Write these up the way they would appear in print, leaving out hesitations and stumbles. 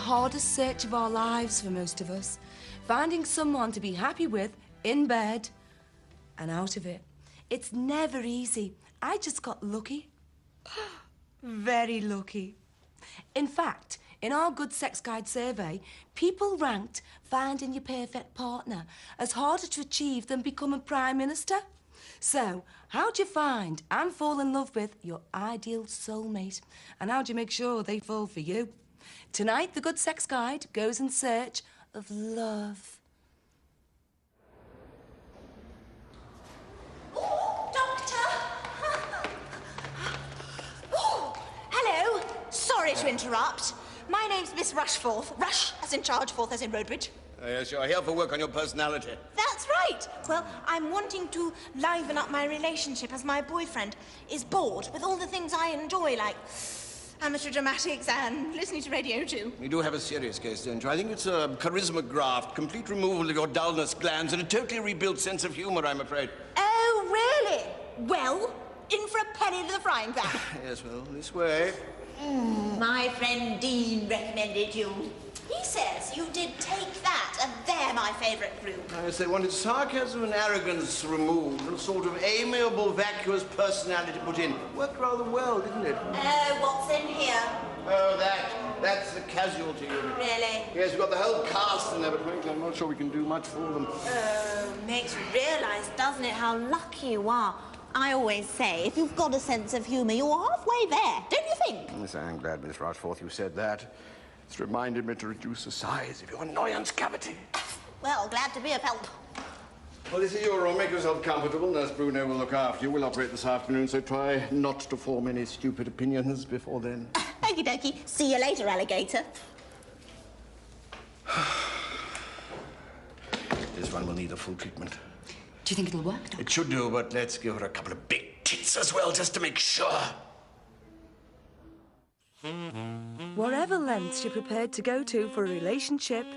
hardest search of our lives for most of us. Finding someone to be happy with in bed and out of it. It's never easy. I just got lucky. Very lucky. In fact, in our Good Sex Guide survey, people ranked finding your perfect partner as harder to achieve than becoming Prime Minister. So, how do you find and fall in love with your ideal soulmate? And how do you make sure they fall for you? Tonight, the Good Sex Guide goes in search of love. Oh, Doctor! Oh, hello. Sorry to interrupt. My name's Miss Rushforth. Rush as in charge, Forth as in Roadbridge. Yes, you're here for work on your personality. That's right. Well, I'm wanting to liven up my relationship as my boyfriend is bored with all the things I enjoy, like amateur dramatics and listening to radio too. We do have a serious case, don't you? I think it's a charisma graft, complete removal of your dullness glands, and a totally rebuilt sense of humour, I'm afraid. Oh, really? Well, in for a penny to the frying pan. Yes, well, this way. My friend Dean recommended you. He says you did Take That, and they're my favourite group. Yes, they wanted sarcasm and arrogance removed, and a sort of amiable, vacuous personality put in. Worked rather well, didn't it? Oh, what's in here? Oh, that's the casualty unit. Really? Yes, we've got the whole cast in there, but frankly, I'm not sure we can do much for them. Oh, makes you realise, doesn't it, how lucky you are. I always say, if you've got a sense of humour, you're halfway there, don't you think? Yes, I'm glad, Miss Rushforth, you said that. It's reminded me to reduce the size of your annoyance cavity. Well, glad to be of help. Well, this is your room. Make yourself comfortable. Nurse Bruno will look after you. We'll operate this afternoon, so try not to form any stupid opinions before then. Okie dokie. See you later, alligator. This one will need a full treatment. Do you think it'll work, Doc? It should do, but let's give her a couple of big tits as well, just to make sure. Whatever lengths you're prepared to go to for a relationship,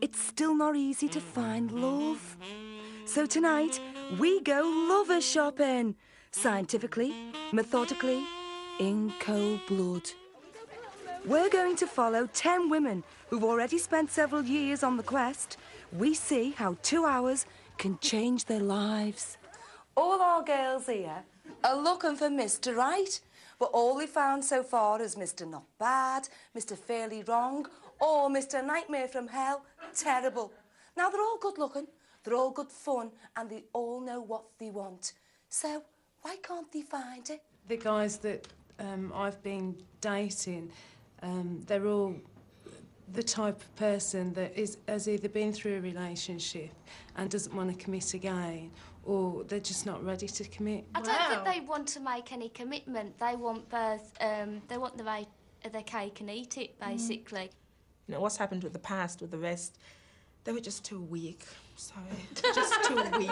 it's still not easy to find love. So tonight, we go lover shopping. Scientifically, methodically, in cold blood. We're going to follow 10 women who've already spent several years on the quest. We see how 2 hours can change their lives. All our girls here are looking for Mr. Right, but all we found so far is Mr. Not Bad, Mr. Fairly Wrong, or Mr. Nightmare from Hell, terrible. Now, they're all good looking, they're all good fun, and they all know what they want. So, why can't they find it? The guys that I've been dating, they're all the type of person that has either been through a relationship and doesn't want to commit again, or they're just not ready to commit. I don't think they want to make any commitment. They want their cake and eat it, basically. You know, what's happened with the past, with the rest, they were just too weak. Sorry, just too weak.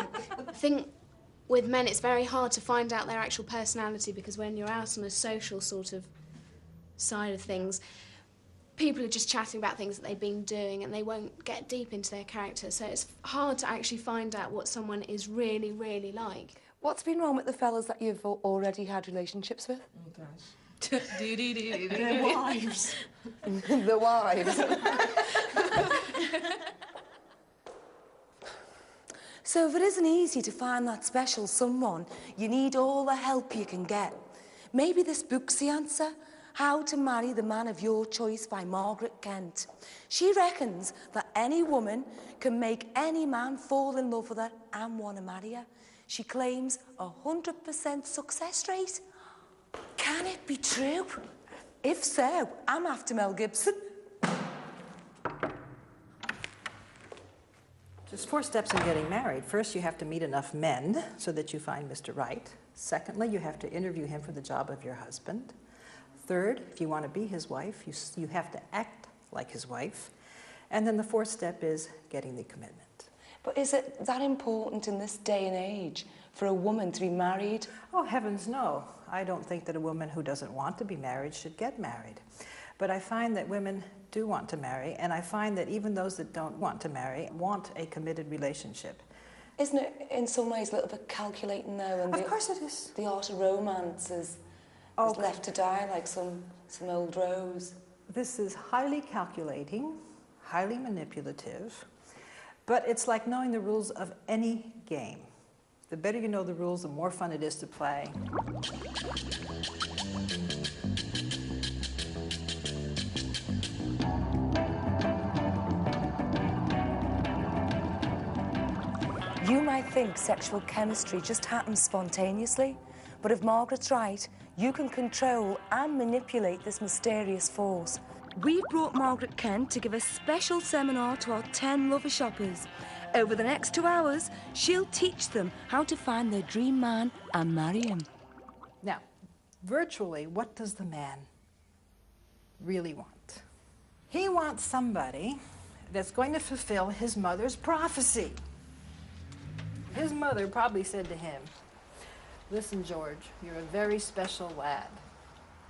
I think with men it's very hard to find out their actual personality, because when you're out on a social sort of side of things, people are just chatting about things that they've been doing and they won't get deep into their character. So it's hard to actually find out what someone is really, really like. What's been wrong with the fellas that you've already had relationships with? Oh, gosh. The wives. The wives. So if it isn't easy to find that special someone, you need all the help you can get. Maybe this book's the answer. How to Marry the Man of Your Choice by Margaret Kent. She reckons that any woman can make any man fall in love with her and want to marry her. She claims 100% success rate. Can it be true? If so, I'm after Mel Gibson. There's 4 steps in getting married. First, you have to meet enough men so that you find Mr. Right. Secondly, you have to interview him for the job of your husband. Third, if you want to be his wife, you have to act like his wife. And then the 4th step is getting the commitment. But is it that important in this day and age for a woman to be married? Oh, heavens no. I don't think that a woman who doesn't want to be married should get married. But I find that women do want to marry, and I find that even those that don't want to marry want a committed relationship. Isn't it in some ways a little bit calculating though? And of course it is. The art of romance is left to die like some old rose. This is highly calculating, highly manipulative, but it's like knowing the rules of any game. The better you know the rules, the more fun it is to play. You might think sexual chemistry just happens spontaneously, but if Margaret's right, you can control and manipulate this mysterious force. We brought Margaret Kent to give a special seminar to our 10 lover shoppers. Over the next 2 hours, she'll teach them how to find their dream man and marry him. Now, virtually, what does the man really want? He wants somebody that's going to fulfill his mother's prophecy. His mother probably said to him, "Listen, George, you're a very special lad.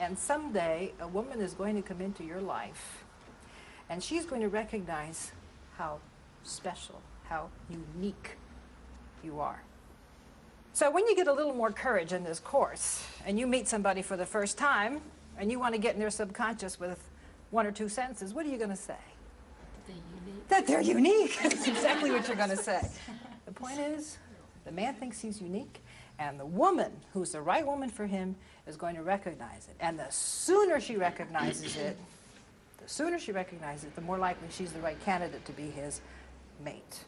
And someday a woman is going to come into your life and she's going to recognize how special, how unique you are. So when you get a little more courage in this course and you meet somebody for the first time and you want to get in their subconscious with 1 or 2 sentences, what are you going to say? They're unique. That they're unique. That's exactly what you're going to say. The point is, the man thinks he's unique, and the woman, who's the right woman for him, is going to recognize it. And the sooner she recognizes it, the more likely she's the right candidate to be his mate.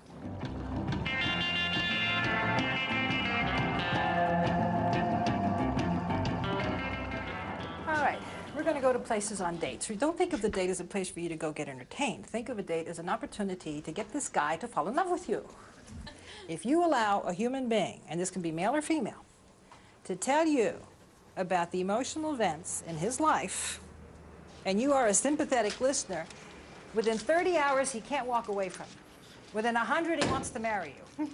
All right, we're going to go to places on dates. Don't think of the date as a place for you to go get entertained. Think of a date as an opportunity to get this guy to fall in love with you. If you allow a human being, and this can be male or female, to tell you about the emotional events in his life, and you are a sympathetic listener, within 30 hours he can't walk away from you. Within 100 he wants to marry you.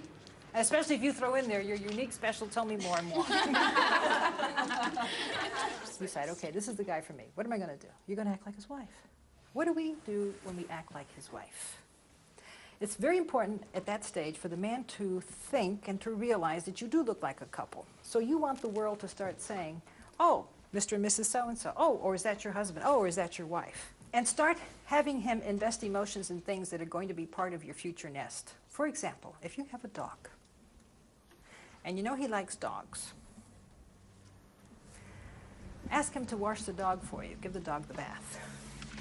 And especially if you throw in there your unique, special, tell me more and more. You decide, okay, this is the guy for me. What am I going to do? You're going to act like his wife. What do we do when we act like his wife? It's very important at that stage for the man to think and to realize that you do look like a couple. So you want the world to start saying, "Oh, Mr. and Mrs. So-and-so. Oh, or is that your husband? Oh, or is that your wife?" And start having him invest emotions in things that are going to be part of your future nest. For example, if you have a dog, and you know he likes dogs, ask him to wash the dog for you. Give the dog the bath.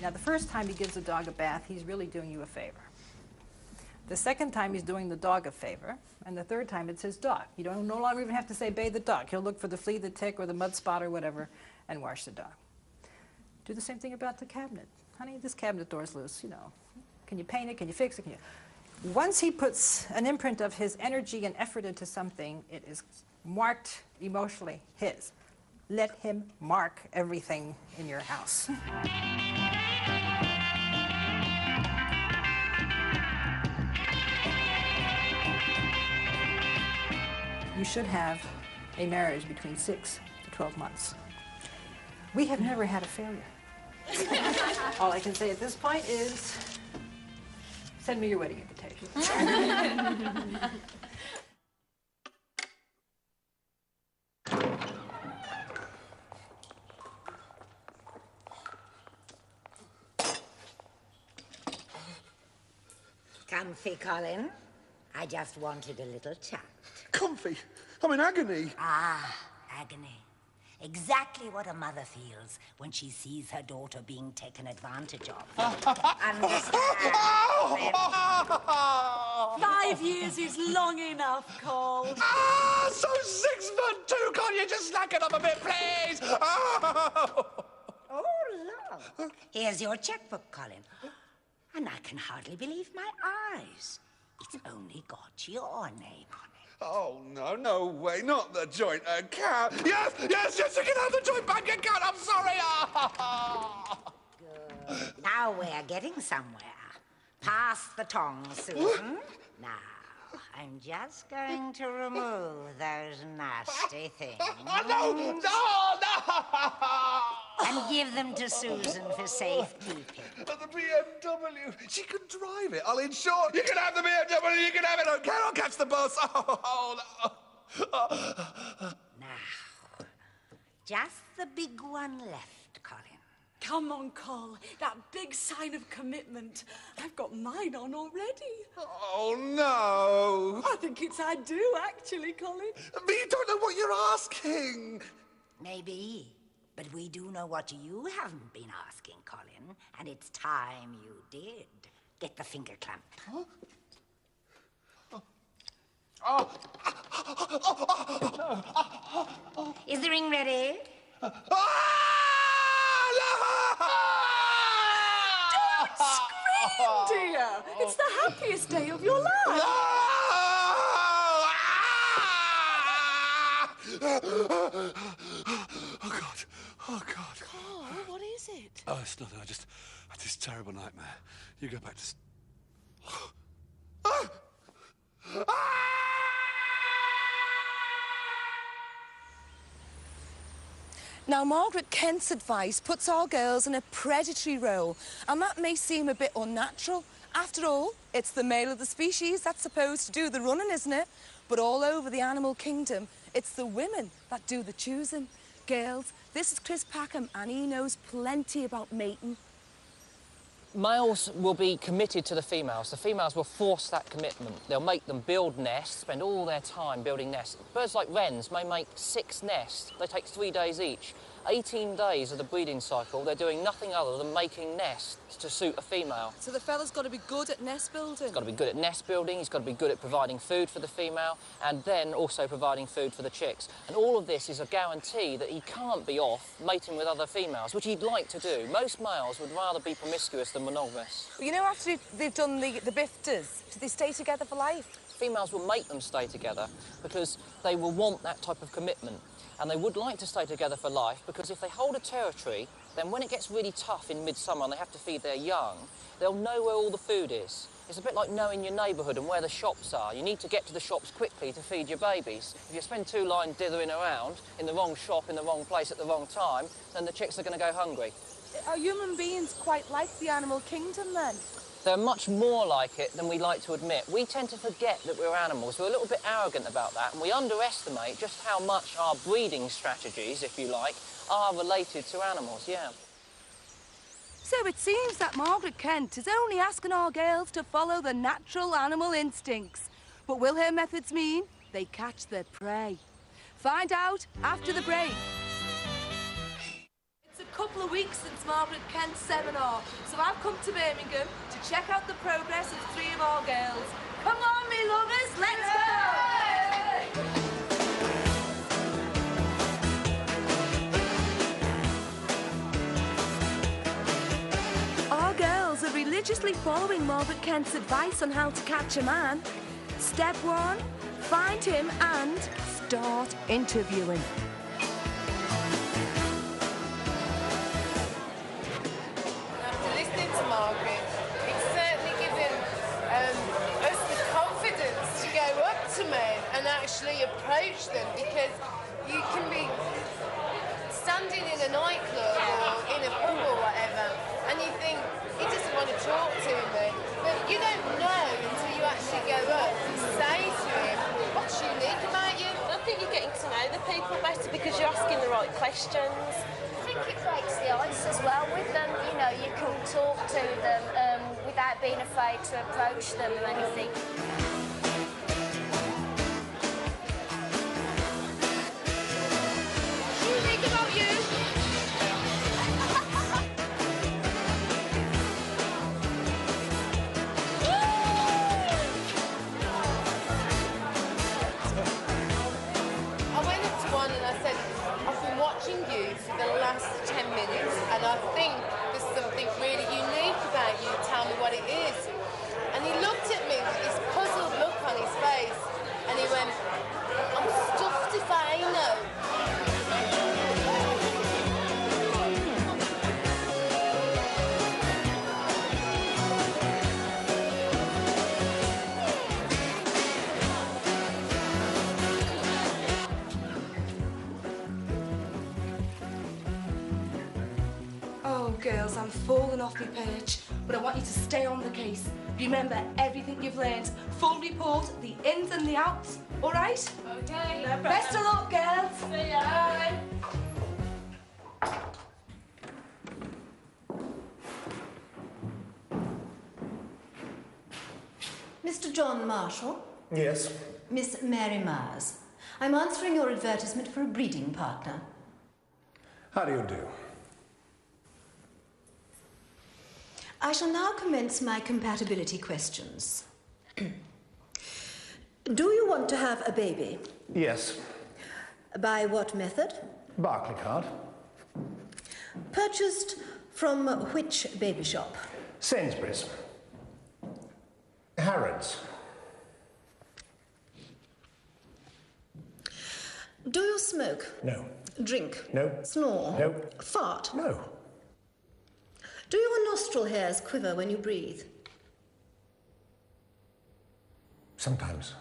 Now, the first time he gives the dog a bath, he's really doing you a favor. The second time he's doing the dog a favor, and the third time it's his dog. You don't no longer even have to say bathe the dog. He'll look for the flea, the tick, or the mud spot or whatever, and wash the dog. Do the same thing about the cabinet. Honey, this cabinet door's loose, you know. Can you paint it? Can you fix it? Can you... Once he puts an imprint of his energy and effort into something, it is marked emotionally his. Let him mark everything in your house. You should have a marriage between 6 to 12 months. We have never had a failure. All I can say at this point is, send me your wedding invitation. Comfy, Colin. I just wanted a little chat. Comfy? I'm in agony. Ah, agony. Exactly what a mother feels when she sees her daughter being taken advantage of. Understand? 5 years is long enough, Cole. Ah, so 6'2", can't you just slack it up a bit, please? Oh, look. Here's your checkbook, Colin. And I can hardly believe my eyes. It's only got your name on it. Oh, no way, not the joint account. Yes, you can have the joint bank account, I'm sorry. Good. Now we're getting somewhere. Pass the tongs, Susan. Now, I'm just going to remove those nasty things. No! And give them to Susan for safekeeping. The BMW. She can drive it. I'll insure. You can have the BMW. You can have it. Okay, I'll catch the bus. Oh no. Now, just the big one left, Colin. Come on, Col. That big sign of commitment. I've got mine on already. Oh, no. I think it's I do, actually, Colin. But you don't know what you're asking. Maybe. But we do know what you haven't been asking, Colin. And it's time you did. Get the finger clamp. Huh? Is the ring ready? Don't scream, dear. It's the happiest day of your life. Oh, God. Oh, God. Carl, what is it? Oh, it's nothing. I just had this terrible nightmare. You go back to... Now, Margaret Kent's advice puts our girls in a predatory role, and that may seem a bit unnatural. After all, it's the male of the species that's supposed to do the running, isn't it? But all over the animal kingdom, it's the women that do the choosing. Girls, this is Chris Packham, and he knows plenty about mating. Males will be committed to the females. The females will force that commitment. They'll make them build nests, spend all their time building nests. Birds like wrens may make 6 nests. They take 3 days each. 18 days of the breeding cycle, they're doing nothing other than making nests to suit a female. So the fella's got to be good at nest building? He's got to be good at nest building, he's got to be good at providing food for the female, and then also providing food for the chicks. And all of this is a guarantee that he can't be off mating with other females, which he'd like to do. Most males would rather be promiscuous than monogamous. But you know, after they've done the bifters, do they stay together for life? Females will make them stay together because they will want that type of commitment. And they would like to stay together for life because if they hold a territory, then when it gets really tough in midsummer and they have to feed their young, they'll know where all the food is. It's a bit like knowing your neighbourhood and where the shops are. You need to get to the shops quickly to feed your babies. If you spend too long dithering around in the wrong shop, in the wrong place at the wrong time, then the chicks are going to go hungry. Are human beings quite like the animal kingdom, then? They're much more like it than we like to admit. We tend to forget that we're animals. We're a little bit arrogant about that, and we underestimate just how much our breeding strategies, if you like, are related to animals, yeah. So it seems that Margaret Kent is only asking our girls to follow the natural animal instincts. But will her methods mean they catch their prey? Find out after the break. It's a couple of weeks since Margaret Kent's seminar, so I've come to Birmingham to check out the progress of 3 of our girls. Come on, me lovers, let's go! Our girls are religiously following Margaret Kent's advice on how to catch a man. Step 1, find him and start interviewing. After listening to Margaret, it's certainly given us the confidence to go up to men and actually approach them, because you can be standing in a nightclub or in a pub or whatever and you think, he doesn't want to talk to me, but you don't know until you actually go up and say to him, what's unique about you? I think you're getting to know the people better because you're asking the right questions. I think it breaks the ice as well with them. You know, you can talk to them without being afraid to approach them or anything. What's unique about you? I went up to one and I said, I've been watching you for the last 10 minutes and I think there's something really unique about you. Tell me what it is. And he looked at me with this puzzled look on his face and he went, I'm stuffed if I know. Oh, girls, I'm falling off my perch, but I want you to stay on the case. Remember everything you've learned. Full report, the ins and the outs, all right? Okay. No Best of luck, girls. See ya. Bye. John Marshall. Yes. Miss Mary Myers. I'm answering your advertisement for a breeding partner. How do you do? I shall now commence my compatibility questions. Do you want to have a baby? Yes. By what method? Barclaycard. Purchased from which baby shop? Sainsbury's. Harrods. Do you smoke? No. Drink? No. Snore? No. Fart? No. Do your nostril hairs quiver when you breathe? Sometimes.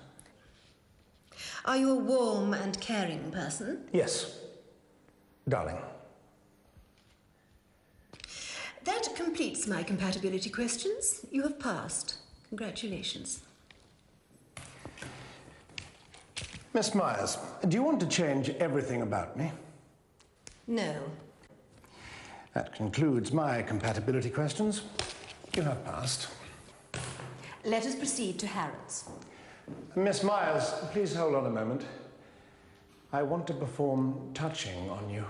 Are you a warm and caring person? Yes. Darling. That completes my compatibility questions. You have passed. Congratulations. Miss Myers, do you want to change everything about me? No. That concludes my compatibility questions. You have passed. Let us proceed to Harrods. Miss Myers, please hold on a moment. I want to perform touching on you.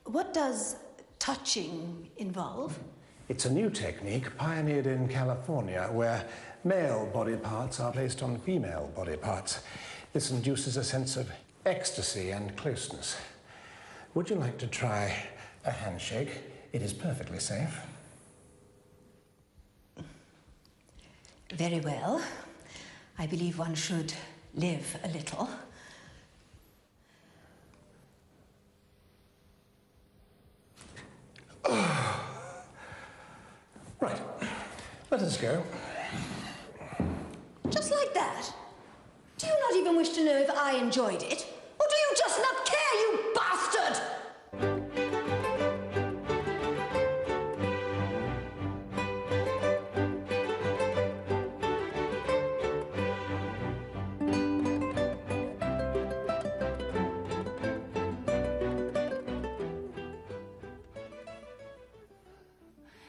What does touching involve? It's a new technique pioneered in California where male body parts are placed on female body parts. This induces a sense of ecstasy and closeness. Would you like to try a handshake? It is perfectly safe. Very well. I believe one should live a little. Right. Let us go. Just like that? Do you not even wish to know if I enjoyed it? Or do you just not care, you bastard?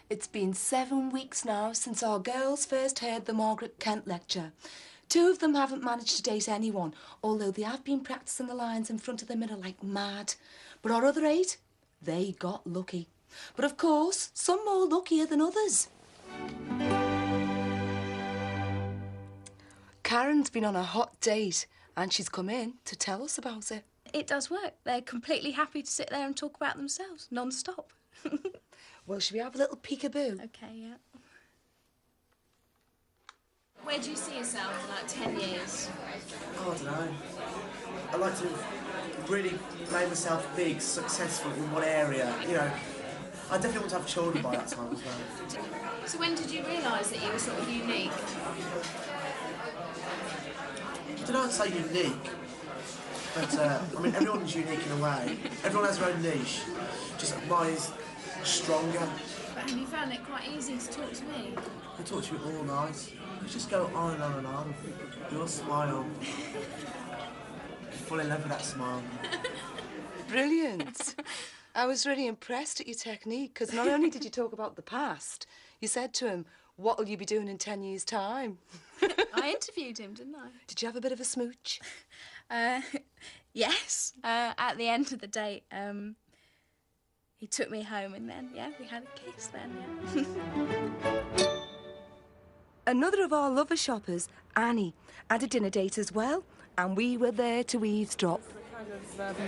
It's been 7 weeks now since our girls first heard the Margaret Kent lecture. 2 of them haven't managed to date anyone, although they have been practising the lines in front of the mirror like mad. But our other 8, they got lucky. But of course, some more luckier than others. Karen's been on a hot date and she's come in to tell us about it. It does work. They're completely happy to sit there and talk about themselves, non-stop. Well, should we have a little peekaboo? Okay, yeah. Where do you see yourself in, like, 10 years? Oh, I don't know. I'd like to really make myself big, successful in one area. You know, I definitely want to have children by that time as well. So when did you realise that you were sort of unique? I don't know how to say unique, but, I mean, everyone's unique in a way. Everyone has their own niche. Just mine is stronger. But have you found it quite easy to talk to me? I talk to you all night. You just go on and on and on. Your smile. Fall in love with that smile. Brilliant. I was really impressed at your technique, because not only did you talk about the past, you said to him, what will you be doing in 10 years' time? I interviewed him, didn't I? Did you have a bit of a smooch? Yes. At the end of the date, he took me home and then, yeah, we had a kiss then, yeah. Another of our lover shoppers, Annie, had a dinner date as well, and we were there to eavesdrop. Kind of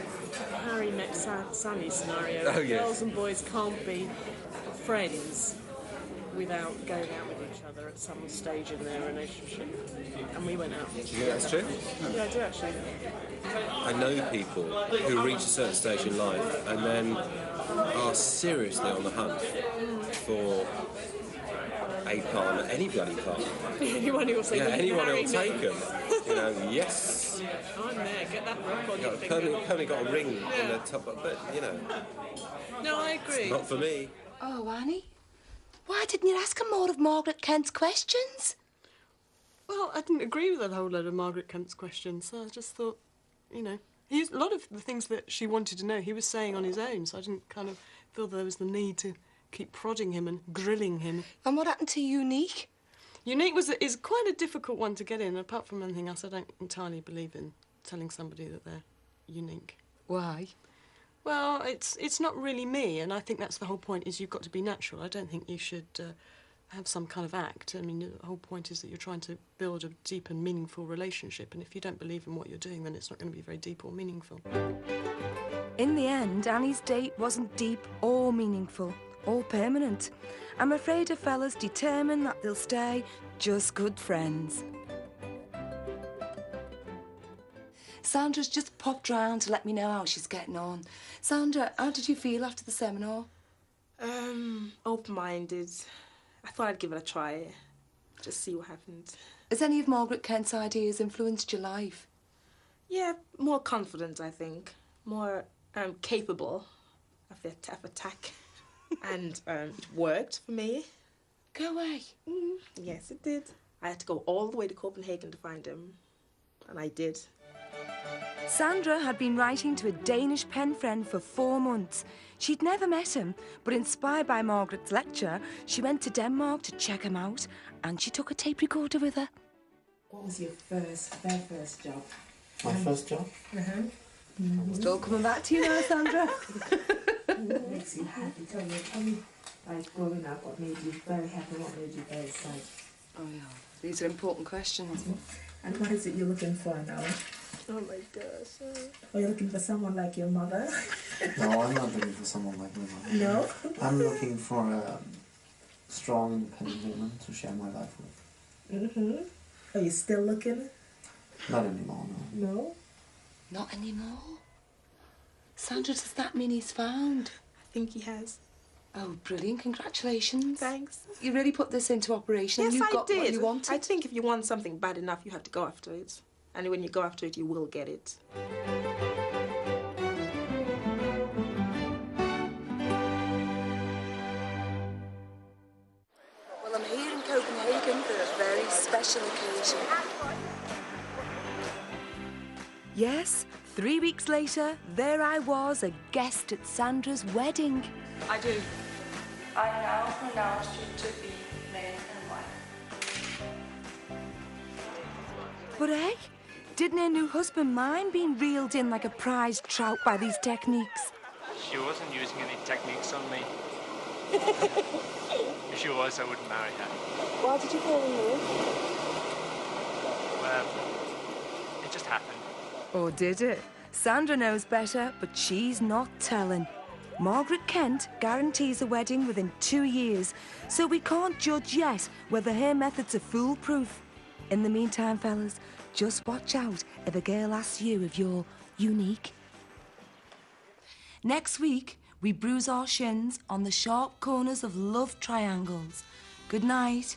Harry met Sally scenario. Oh, yes. Girls and boys can't be friends without going out with each other at some stage in their relationship. And we went out. Do you think that's true? Yeah, I do actually. I know people who reach a certain stage in life and then are seriously on the hunt for a partner, any bloody partner. Anyone who will say, anyone who will me. take them. You know, yes. I'm there, get that rock on your Permanently got a ring in the top, but you know. No, I agree. Not for me. Oh, Annie, why didn't you ask him more of Margaret Kent's questions? Well, I didn't agree with a whole load of Margaret Kent's questions, so I just thought, you know, a lot of the things that she wanted to know, he was saying on his own, so I didn't kind of feel there was the need to keep prodding him and grilling him. And what happened to Unique? Unique is quite a difficult one to get in. Apart from anything else, I don't entirely believe in telling somebody that they're unique. Why? Well, it's not really me, and I think that's the whole point, is you've got to be natural. I don't think you should have some kind of act. I mean, the whole point is that you're trying to build a deep and meaningful relationship, and if you don't believe in what you're doing, then it's not going to be very deep or meaningful. In the end, Annie's date wasn't deep or meaningful or permanent. I'm afraid her fella's determined that they'll stay just good friends. Sandra's just popped round to let me know how she's getting on. Sandra, how did you feel after the seminar? Open-minded. I thought I'd give it a try. Just see what happened. Has any of Margaret Kent's ideas influenced your life? Yeah, more confident, I think. More capable of the attack. And it worked for me. Go away. Yes, it did. I had to go all the way to Copenhagen to find him. And I did. Sandra had been writing to a Danish pen friend for 4 months. She'd never met him, but inspired by Margaret's lecture, she went to Denmark to check him out, and she took a tape recorder with her. What was your very first job? My first job? Still coming back to you now, Sandra. What makes you happy? Tell me, like growing up, what made you very happy, what made you very sad? Oh, yeah. These are important questions. And what is it you're looking for now? Oh my gosh. Are you looking for someone like your mother? No, I'm not looking for someone like my mother. No? I'm looking for a strong, independent woman to share my life with. Are you still looking? Not anymore, no. No? Not anymore? Sandra, does that mean he's found? I think he has. Oh, brilliant. Congratulations. Thanks. You really put this into operation. Yes, You've I got did. what you wanted. I think if you want something bad enough, you have to go after it. And when you go after it, you will get it. Well, I'm here in Copenhagen for a very special occasion. Yes, 3 weeks later, there I was, a guest at Sandra's wedding. I do. I now pronounce you to be man and wife. But hey, didn't her new husband mind being reeled in like a prized trout by these techniques? She wasn't using any techniques on me. If she was, I wouldn't marry her. Why did you fall in love? Well, it just happened. Or did it? Sandra knows better, but she's not telling. Margaret Kent guarantees a wedding within 2 years, so we can't judge yet whether her methods are foolproof. In the meantime, fellas, just watch out if a girl asks you if you're unique. Next week, we bruise our shins on the sharp corners of love triangles. Good night.